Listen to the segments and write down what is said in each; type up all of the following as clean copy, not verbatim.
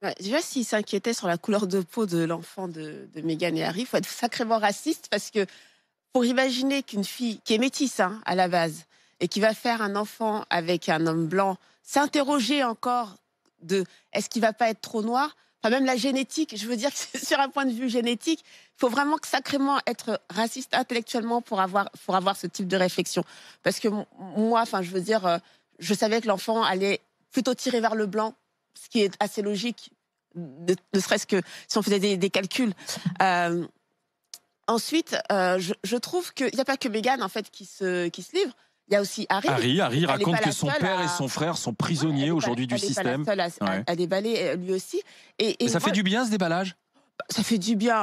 Ouais, déjà, s'il s'inquiétait sur la couleur de peau de l'enfant de Meghan et Harry, il faut être sacrément raciste parce que pour imaginer qu'une fille qui est métisse hein, à la base et qui va faire un enfant avec un homme blanc, s'interroger encore de est-ce qu'il va pas être trop noir. Enfin, même la génétique, je veux dire que sur un point de vue génétique, il faut vraiment sacrément être raciste intellectuellement pour avoir ce type de réflexion. Parce que moi, enfin, je veux dire, je savais que l'enfant allait plutôt tirer vers le blanc, ce qui est assez logique, ne serait-ce que si on faisait des calculs. Euh, Ensuite, je trouve qu'il n'y a pas que Meghan en fait qui se livre. Il y a aussi Harry. Harry Elle n'est raconte pas que la son seule père et à... son frère sont Ouais, prisonniers aujourd'hui du elle n'est pas la système. seule Ouais. à déballer lui aussi. Mais ça Moi, fait du bien ce déballage? ça fait du bien.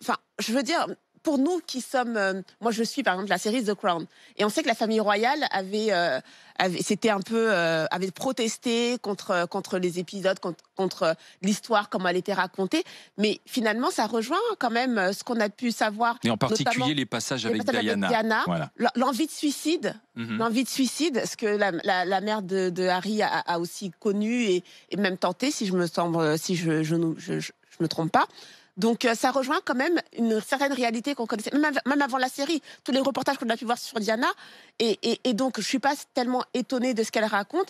Enfin, je veux dire, pour nous qui sommes, moi je suis par exemple la série The Crown, et on sait que la famille royale c'était un peu, avait protesté contre les épisodes, contre l'histoire comment elle était racontée, mais finalement ça rejoint quand même ce qu'on a pu savoir, Et en notamment particulier les passages les avec passages avec Diana. Diana, Voilà. l'envie de suicide. Mhm. L'envie de suicide, ce que la mère de Harry a aussi connu et même tenté, si je me semble, si je me trompe pas. Donc ça rejoint quand même une certaine réalité qu'on connaissait, même avant la série, tous les reportages qu'on a pu voir sur Diana. Et donc je suis pas tellement étonnée de ce qu'elle raconte.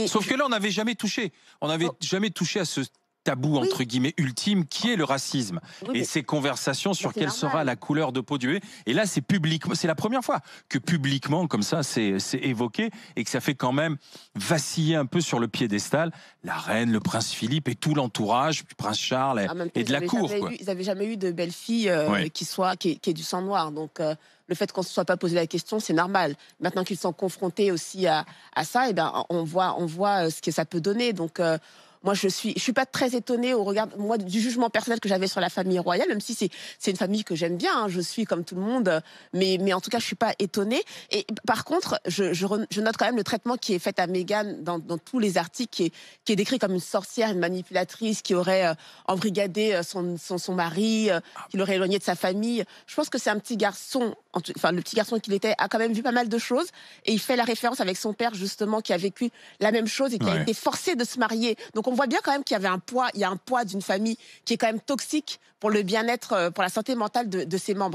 Sauf que là, on n'avait jamais touché. On n'avait Oh, jamais touché à ce tabou, oui, entre guillemets, ultime, qui est le racisme. oui, Et mais ces conversations sur c'est quelle sera la normal. couleur de peau du bébé. Et là, c'est public. C'est la première fois que publiquement, comme ça, c'est évoqué et que ça fait quand même vaciller un peu sur le piédestal la reine, le prince Philippe et tout l'entourage, du prince Charles En même temps, et de la cour, quoi. ils avaient jamais eu de belle fille Ouais. qui ait du sang noir. Donc le fait qu'on ne se soit pas posé la question, c'est normal. Maintenant qu'ils sont confrontés aussi à ça, et ben on voit ce que ça peut donner. Donc moi, je suis pas très étonnée au regard moi du jugement personnel que j'avais sur la famille royale, même si c'est une famille que j'aime bien. Hein, je suis comme tout le monde, mais en tout cas, je suis pas étonnée. Et par contre, je note quand même le traitement qui est fait à Meghan dans tous les articles, qui est décrit comme une sorcière, une manipulatrice qui aurait embrigadé son mari, qui l'aurait éloigné de sa famille. Je pense que c'est un petit garçon, enfin le petit garçon qu'il était, a quand même vu pas mal de choses, et il fait la référence avec son père justement qui a vécu la même chose et qui a Ouais. été forcé de se marier. Donc on voit bien quand même qu'il y avait un poids, il y a un poids d'une famille qui est quand même toxique pour le bien-être, pour la santé mentale de ses membres.